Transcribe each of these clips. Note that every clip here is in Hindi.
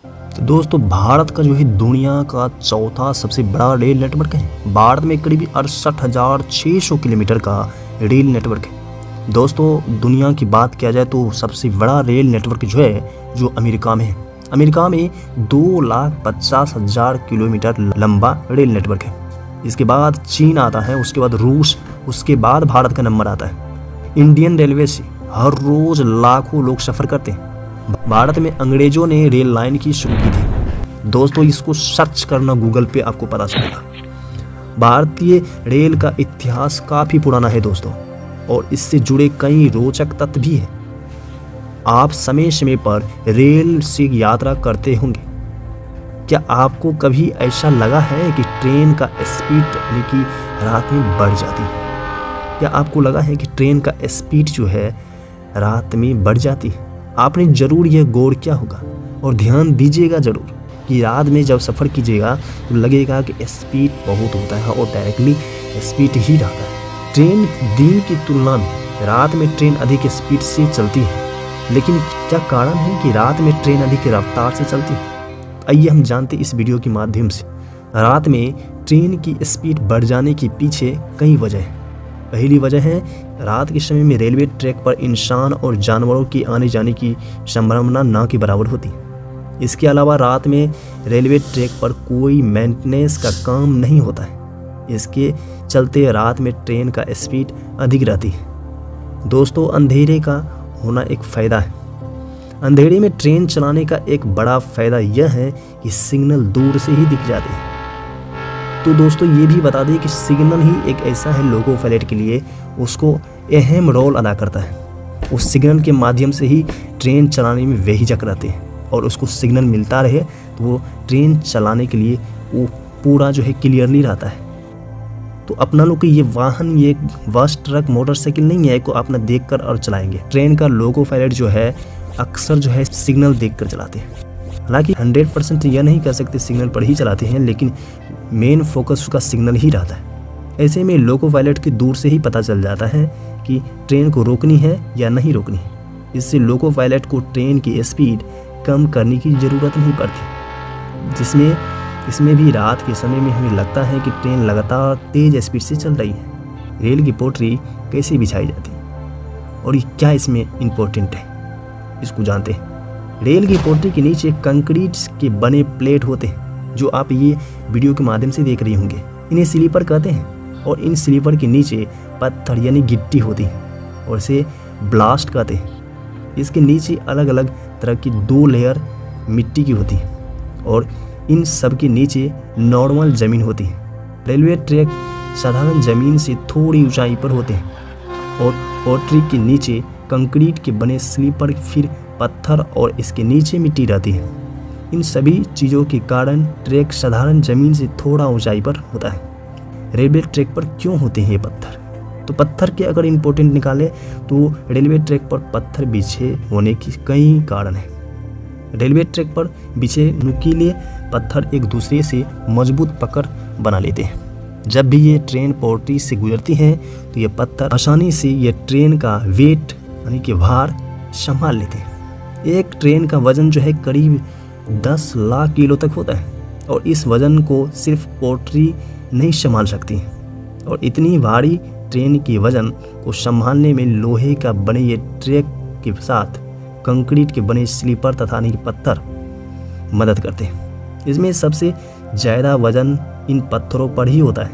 तो दोस्तों भारत का जो है दुनिया का चौथा सबसे बड़ा रेल नेटवर्क है। भारत में करीब 68,600 किलोमीटर का रेल नेटवर्क है। दोस्तों दुनिया की बात किया जाए तो सबसे बड़ा रेल नेटवर्क जो है जो अमेरिका में है। अमेरिका में 2,50,000 किलोमीटर लंबा रेल नेटवर्क है। इसके बाद चीन आता है, उसके बाद रूस, उसके बाद भारत का नंबर आता है। इंडियन रेलवे से हर रोज लाखों लोग सफ़र करते हैं। भारत में अंग्रेजों ने रेल लाइन की शुरू की थी। दोस्तों इसको सर्च करना गूगल पे, आपको पता चलेगा। भारतीय रेल का इतिहास काफ़ी पुराना है दोस्तों, और इससे जुड़े कई रोचक तथ्य भी हैं। आप समय समय पर रेल से यात्रा करते होंगे। क्या आपको कभी ऐसा लगा है कि ट्रेन का स्पीड यानी कि रात में बढ़ जाती है? क्या आपको लगा है कि ट्रेन का स्पीड जो है रात में बढ़ जाती है? आपने ज़रूर यह गौर किया होगा और ध्यान दीजिएगा ज़रूर कि रात में जब सफ़र कीजिएगा तो लगेगा कि स्पीड बहुत होता है और डायरेक्टली स्पीड ही रहता है। ट्रेन दिन की तुलना में रात में ट्रेन अधिक स्पीड से चलती है, लेकिन क्या कारण है कि रात में ट्रेन अधिक रफ्तार से चलती है? आइए हम जानते इस वीडियो के माध्यम से। रात में ट्रेन की स्पीड बढ़ जाने के पीछे कई वजह हैं। पहली वजह है रात के समय में रेलवे ट्रैक पर इंसान और जानवरों की आने जाने की संभावना ना के बराबर होती है। इसके अलावा रात में रेलवे ट्रैक पर कोई मेंटेनेंस का काम नहीं होता है। इसके चलते रात में ट्रेन का स्पीड अधिक रहती है। दोस्तों अंधेरे का होना एक फ़ायदा है। अंधेरे में ट्रेन चलाने का एक बड़ा फ़ायदा यह है कि सिग्नल दूर से ही दिख जाते हैं। तो दोस्तों ये भी बता दें कि सिग्नल ही एक ऐसा है लोको पायलट के लिए, उसको अहम रोल अदा करता है। उस सिग्नल के माध्यम से ही ट्रेन चलाने में बेहिचक रहते हैं, और उसको सिग्नल मिलता रहे तो वो ट्रेन चलाने के लिए वो पूरा जो है क्लियरली रहता है। तो अपना लोग ये वाहन, ये बस, ट्रक, मोटरसाइकिल नहीं है को अपना देख कर और चलाएंगे। ट्रेन का लोको पायलट जो है अक्सर जो है सिग्नल देख कर चलाते हैं। हालांकि 100% यह नहीं कह सकते सिग्नल पर ही चलाते हैं, लेकिन मेन फोकस उसका सिग्नल ही रहता है। ऐसे में लोको पायलट के दूर से ही पता चल जाता है कि ट्रेन को रोकनी है या नहीं रोकनी है। इससे लोको पायलट को ट्रेन की स्पीड कम करने की ज़रूरत नहीं पड़ती। इसमें भी रात के समय में हमें लगता है कि ट्रेन लगातार तेज़ स्पीड से चल रही है। रेल की पटरी कैसे बिछाई जाती है और क्या इसमें इम्पोर्टेंट है, इसको जानते हैं। रेल की पटरी के नीचे कंक्रीट के बने प्लेट होते हैं, जो आप ये वीडियो के माध्यम से देख रहे होंगे। इन्हें स्लीपर कहते हैं, और इन स्लीपर के नीचे पत्थर यानी गिट्टी होती है, और इसे ब्लास्ट कहते हैं। इसके नीचे अलग अलग तरह की 2 लेयर मिट्टी की होती है, और इन सब के नीचे नॉर्मल ज़मीन होती है। रेलवे ट्रैक साधारण ज़मीन से थोड़ी ऊंचाई पर होते हैं, और पटरी के नीचे कंक्रीट के बने स्लीपर, फिर पत्थर, और इसके नीचे मिट्टी रहती है। इन सभी चीज़ों के कारण ट्रैक साधारण ज़मीन से थोड़ा ऊंचाई पर होता है। रेलवे ट्रैक पर क्यों होते हैं ये पत्थर? तो पत्थर के अगर इम्पोर्टेंट निकालें तो रेलवे ट्रैक पर पत्थर बिछे होने की कई कारण हैं। रेलवे ट्रैक पर बिछे नुकीले पत्थर एक दूसरे से मजबूत पकड़ बना लेते हैं। जब भी ये ट्रेन पटरी से गुजरती हैं तो ये पत्थर आसानी से ये ट्रेन का वेट यानी कि भार संभाल लेते हैं। एक ट्रेन का वजन जो है करीब 10 लाख किलो तक होता है, और इस वजन को सिर्फ पटरी नहीं संभाल सकती, और इतनी भारी ट्रेन के वजन को संभालने में लोहे का बने ये ट्रैक के साथ कंक्रीट के बने स्लीपर तथा पत्थर मदद करते हैं। इसमें सबसे ज़्यादा वजन इन पत्थरों पर ही होता है,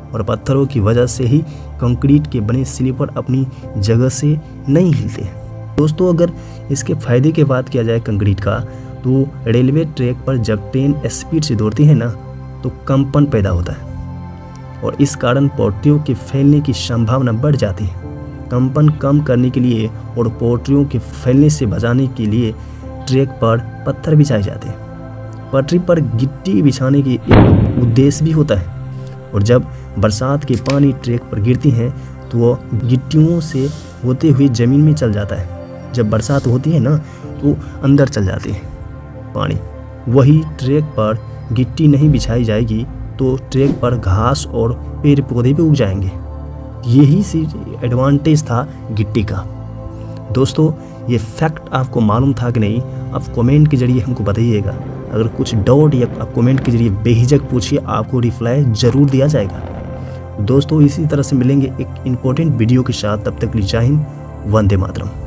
और पत्थरों की वजह से ही कंक्रीट के बने स्लीपर अपनी जगह से नहीं हिलते हैं। दोस्तों अगर इसके फ़ायदे की बात किया जाए कंक्रीट का, तो रेलवे ट्रैक पर जब ट्रेन स्पीड से दौड़ती है ना, तो कंपन पैदा होता है, और इस कारण पटरियों के फैलने की संभावना बढ़ जाती है। कंपन कम करने के लिए और पटरियों के फैलने से बचाने के लिए ट्रैक पर पत्थर बिछाए जाते हैं। पटरी पर गिट्टी बिछाने की एक उद्देश्य भी होता है, और जब बरसात के पानी ट्रैक पर गिरती हैं तो वो गिट्टियों से होते हुए ज़मीन में चल जाता है। जब बरसात होती है ना तो अंदर चल जाती है पानी। वही ट्रैक पर गिट्टी नहीं बिछाई जाएगी तो ट्रैक पर घास और पेड़ पौधे भी उग जाएंगे। यही सी एडवांटेज था गिट्टी का। दोस्तों ये फैक्ट आपको मालूम था कि नहीं, आप कमेंट के जरिए हमको बताइएगा। अगर कुछ डाउट या आप कमेंट के जरिए बेहिचक पूछिए, आपको रिप्लाई ज़रूर दिया जाएगा। दोस्तों इसी तरह से मिलेंगे एक इम्पोर्टेंट वीडियो के साथ, तब तक के लिए जय हिंद, वंदे मातरम।